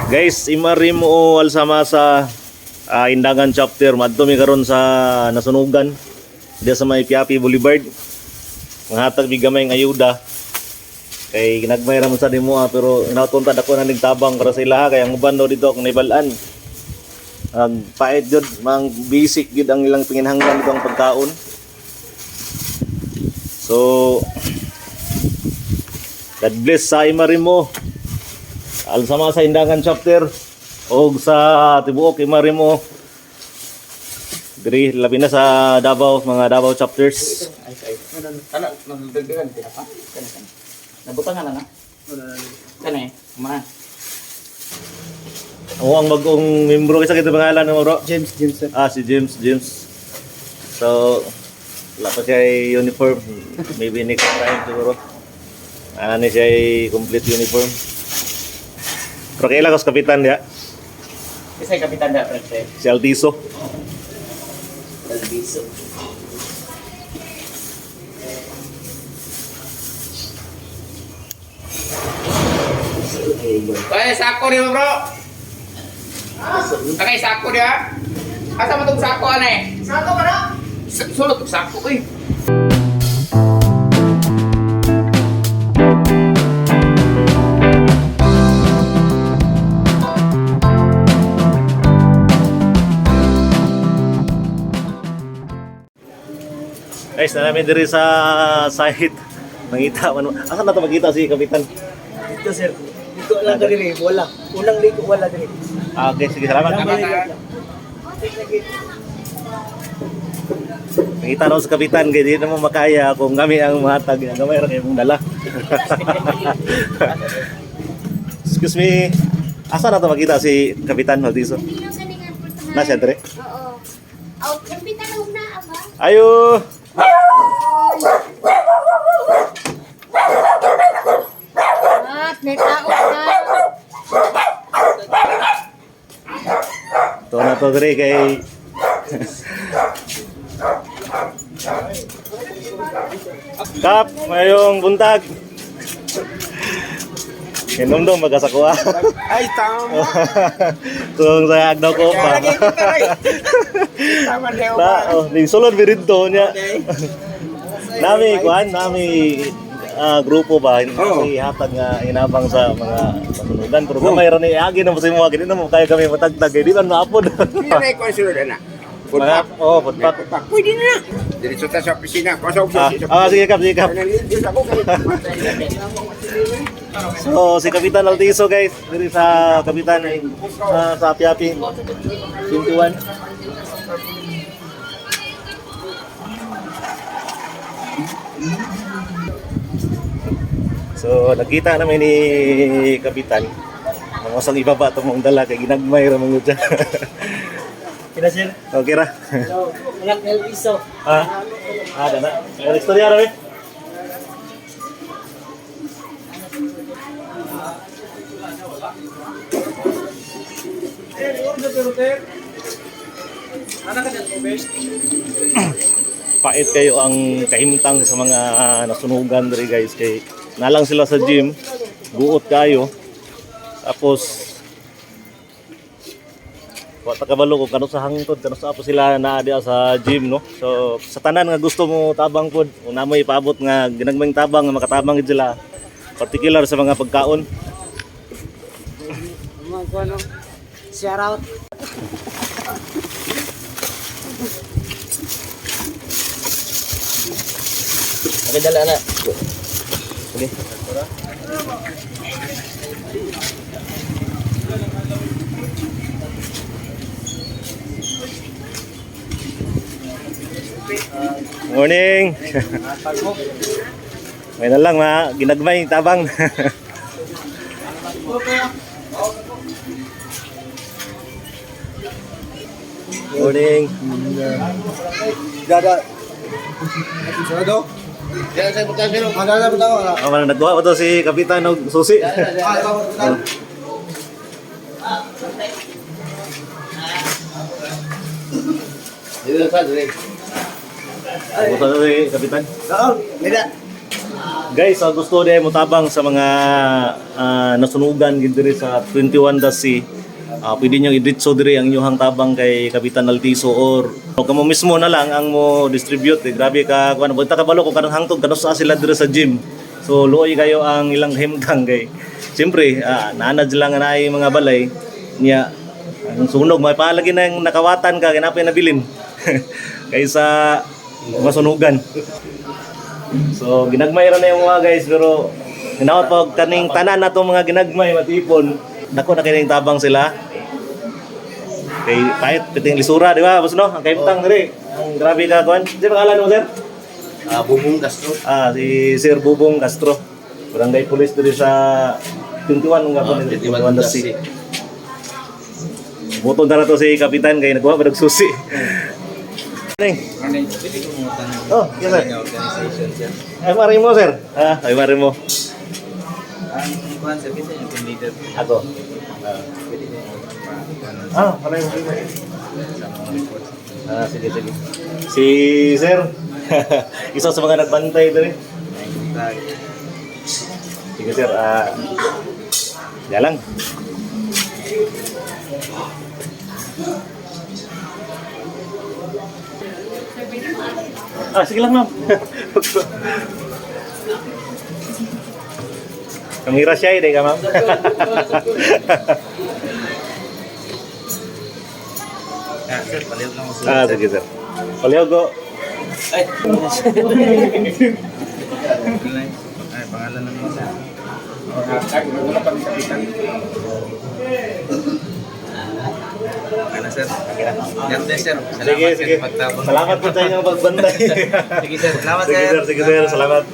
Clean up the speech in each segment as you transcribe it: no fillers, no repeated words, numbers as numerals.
Guys, imarim o alsama sa Indangan chapter madto mi karon sa nasunugan diya sa may Piapi Boulevard. Manghatag mi gamay ng ayuda. Kay ginagmay ra man sa dimo pero inautunta ako na tabang para sa ilaha kay ang uban daw dito kung naibalaan. Ang pait jud mang basic gid ang ilang pinginhanglan dito ang pagkaon. So God bless sa Imarimo. Alsama sa Indangan chapter o sa tibuok Imarimo. Diri labi na sa Davao, mga Davao chapters. Nabutangan na na. Kani, man. Ang bagong membro kasi kita pangalan mo bro? James sir. Si James. So wala pa siya uniform. Maybe next time siguro. Ano siya complete uniform. Pero kailan ko sa kapitan niya? Kasi kapitan da pre. Si Altiso. Albiso. Kaya sako dia bro. Kaya sako dia. Asa mo tong sako ane? Sako ka na? Sulod tong sako eh. Guys, na namin diri sa site. Mangita man. Asa na to makita si kapitan? Dito sir. Dito lang diri, wala. Unang liko wala diri. Okay, sige, salamat. Nakita raw sa kapitan, kaya di naman makaya kung kami ang mahatag. Gamay ra kayo mong dala. Excuse me, asa na to makita si Kapitan Altiso? Na siya dre? Oo. Out kapitan na una aba. Ayo! At may tao na. Ito na to dre kay... Kap, mayong buntag. Kinumdum magasakuha. Ay, tama. Kung sa agdaw ko pa. Tama na Na, ning sulod mi dito niya. Nami grupo ba hindi hatag nga inabang sa mga masunugan pero gamay ra ni agi na mo sa mga gid na mo kaya kami matagtag di man maapod. Hindi na ikaw sunod na. Mga putpak. Pwede na. Diretso ta sa opisina. Pasok siya. Sige kap. So si Kapitan Altiso guys, diri sa Kapitan sa Piapi 21. So nakita namin ni Kapitan mga sang ibaba itong mong dala kay ginagmay ra mong dyan. Kina sir. Okay ra. Wala kang piso. Dana. Ang istorya ra eh. Pait kayo ang kahimtang sa mga nasunugan diri guys kay nalang sila sa gym, guot kayo. Tapos wa ta kabalo kung kano sa hangtod kano sa apo sila naa diha sa gym no. So sa tanan nga gusto mo tabang pod, una mo ipaabot nga ginagmay tabang nga makatabang gid sila. Particular sa mga pagkaon. Ano? Shout out. Ada dala na. Okay. Morning. May na lang ginagmay tabang. Morning. Dada. Sarado. Diyan sa pagkasino. Dada po tayo. Nagkuha pa to si Kapitan og susi. Dito sa dire. Gusto na si Kapitan. Oo, nida. Guys, gusto din mo tabang sa mga nasunugan gid diri sa 21-C. Pwede nyo i-ditso diri ang inyong tabang kay Kapitan Altiso or kamo mismo na lang ang mo distribute. Grabe ka kuan banta kabalo ko kanang hangtod kanus sila diri sa gym. So luoy kayo ang ilang himtang kay. Siyempre, naanad sila nga naay mga balay niya ang sunog may palagi nang nakawatan ka kinapay nabilin. Kaysa masunugan. So ginagmay ra na yung mga guys pero hinawat pag kaning tanan na tong mga ginagmay matipon nako na kining tabang sila. Kay pahit piting lisura di ba boss no? Ang kaimtang diri. Ang grabe ka kuan. Di pangalan mo sir? Bubong Castro. Si Sir Bubong Castro. Barangay Police diri sa 21 nga po 21-C. Buton na to si Kapitan kay nagkuha ba susi. Oh, yes sir. Ay mari mo sir. Ay mari mo. Ang kuhan sa kita yung team leader. Ako. Mari mo. Sige. Si sir. Isa sa mga nagbantay diri. Sige sir. Jalan. Sige lang ma'am. Kamira siya deh ka ma'am. Sir, palihog lang mo Sige sir. Palihog ko. Ay, pangalan lang mo sir. Ano sir? Yan din sir. Sige. Salamat po sa inyong pagbantay. Sige sir, salamat Sige sir. sir, salamat.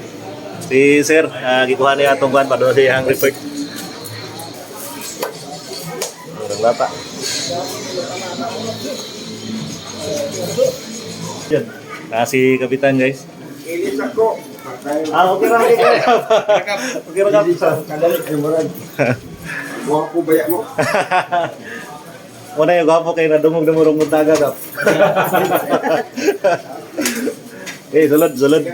Si sir, gikuha niya atong kuan padung siya ang report. Orang lata. Yan. Si Kapitan guys. Ilis ako. Okay ra. Okay ra kap. Kadalik ay marag. Huwag ko baya mo. Una yung gwapo kayo nadumog na murong muntaga kap. Sulod.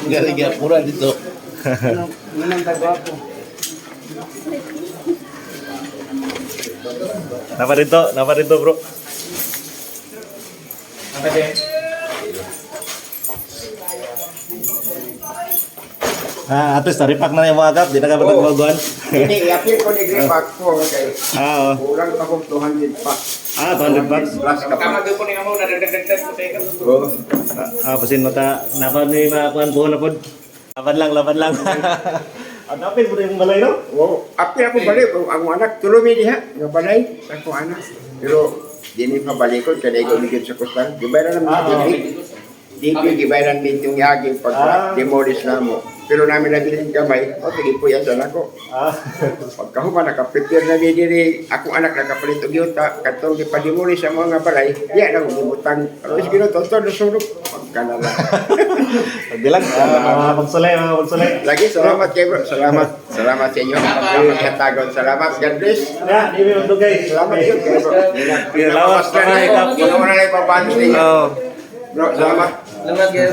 Gari-gari pura dito. Unang tagwapo. Napa dito bro. Apa din? At least naripak na yung mga kap, di na ka matagwaguan. Hindi, i-appeal ko ni Gripak ko. Okay. Oo. Kulang pa kong 200 pa. 200 bucks. Plus ka pa. Tama doon po ni mo nadagdag po tayo. Oo. Pasin mata, napa ni makuan po na pod. Laban lang. Adapin po yung balay no? Oo. Appeal ako balik. Ang anak, tulumi diha. Nga balay. Sa akong anak. Pero, dini pa balikon. Kaya ikaw ligid sa kustan. Gibayran naman dini. DP, gibayran din yung yaging pag-demolish na mo. Pero namin na din gamay. Sige po yan sa nako. Pagkahuma, nakaprepare na diri. Akong anak nakapalit og yuta. Katong gipa-demolish sa mga balay. Yan ang umutang. Pero sige no, tonton, nasunog. Pagkanala. Pagbilang, magsulay. Lagi, salamat kayo bro. Salamat sa inyo. Pagkakatagon. Salamat. God bless. Ya, di mo dugay. Salamat yun kayo bro. Salamat. Ikaw mo na lang ipapanos ninyo. Bro, salamat. Salamat kayo.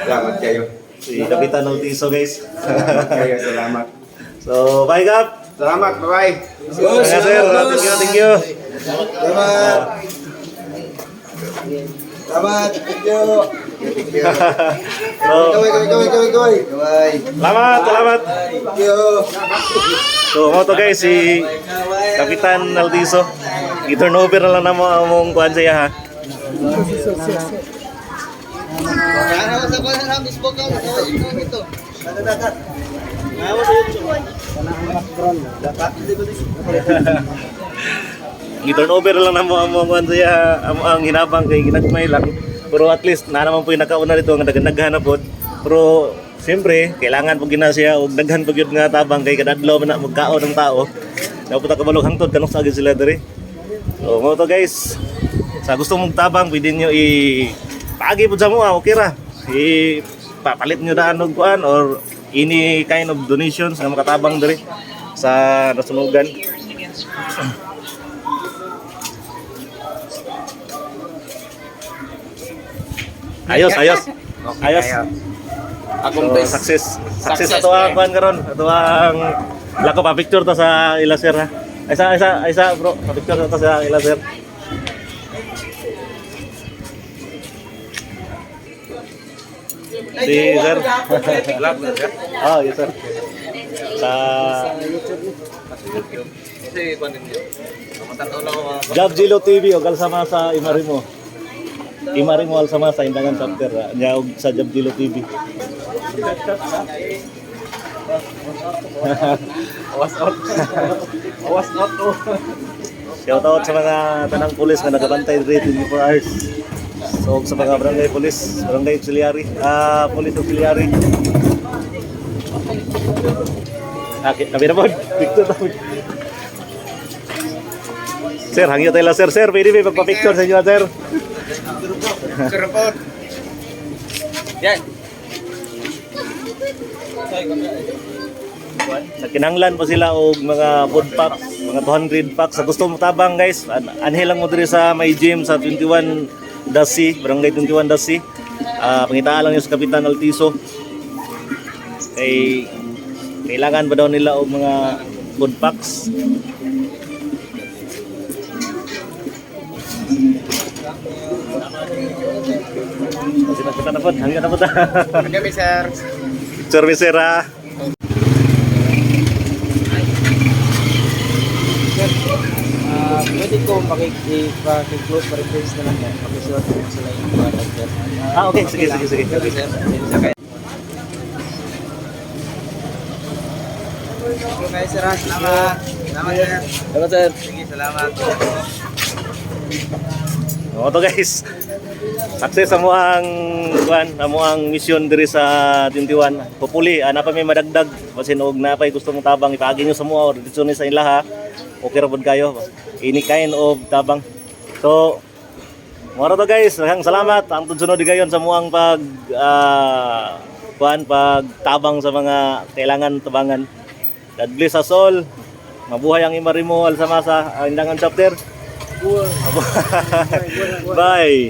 Salamat kayo. Si Kapitan Altiso guys. Salamat kayo. Salamat. So, bye kap. Salamat. Bye-bye. Thank you sir. Thank you. Salamat. Salamat. Thank you. So, Kaway. salamat. Thank you. So, mo to guys si Kapitan Altiso. I-turn over na lang na mo among kuan sa iya ha. I-turn over lang na mo among kuan sa iya ang hinabang kay ginagmay lang. Pero at least na naman po yung nakauna dito ang naghanap po. Pero siyempre, kailangan po gina siya og daghan po gyud nga tabang kay kadadlaw man na magkaon ng tao. Naputa ka balog hangtod kanok sa agad sila diri. So, mo to guys. Sa gusto mong tabang, pwede nyo i-pagi po sa mga, okay ra. I-papalit nyo na anong kuan or any kind of donations na makatabang diri sa nasunugan. Ayos. Ayos. Akong So, best. success. Success Success, ato ang pre. kuan karon. Ato ang lako pa picture to sa ila sir ha. Isa bro, pa picture to sa ila sir. Si sir. Oh, yes sir. Sa Kasi kung ninyo. Matanaw lang ako mga Job Gilo TV o kalsama sa Imarimo. Imarimo alsama sa Indangan Chapter. Nya og sa Job Gilo TV. was out to. Shout out sa mga tanang pulis na nagabantay diri 24 hours. So sa mga barangay pulis, barangay auxiliary, police auxiliary. Kami na po. Picture tayo. Sir, hangyo tayo lang sir. Sir, pwede may magpa-picture sa inyo sir. Kerepot. Yan. Sa kinanglan po sila og mga food packs, mga 200 packs. Sa gusto mo tabang guys, anhe lang mo diri sa may gym sa 21 Dasi, barangay 21 Dasi. Pangitaan lang niyo sa Kapitan Altiso. Kailangan ba daw nila og mga food packs? Kita na po, hanggang na po ta. Kami sir. Service sir ha. Pwede ko makik-close pa rin na lang yan. Pakisulat ko sila yung product, sir. Okay, sige. Okay, sir. Salamat. Salamat, sir. Salamat sir. Sige, salamat. O to guys. Success amo ang mission diri sa 21. Hopefully ana pa may madagdag basin og napay gusto mong tabang ipaagi nyo sa mo or dito ni sa ilaha. Okay ra pud kayo. Any kind of tabang. So moro to guys, daghang salamat ang tunsunod gayon sa muang pagtabang sa mga kailangan tabangan. God bless us all. Mabuhay ang Imarimo Alsamasa, ang Indangan Chapter. Bye.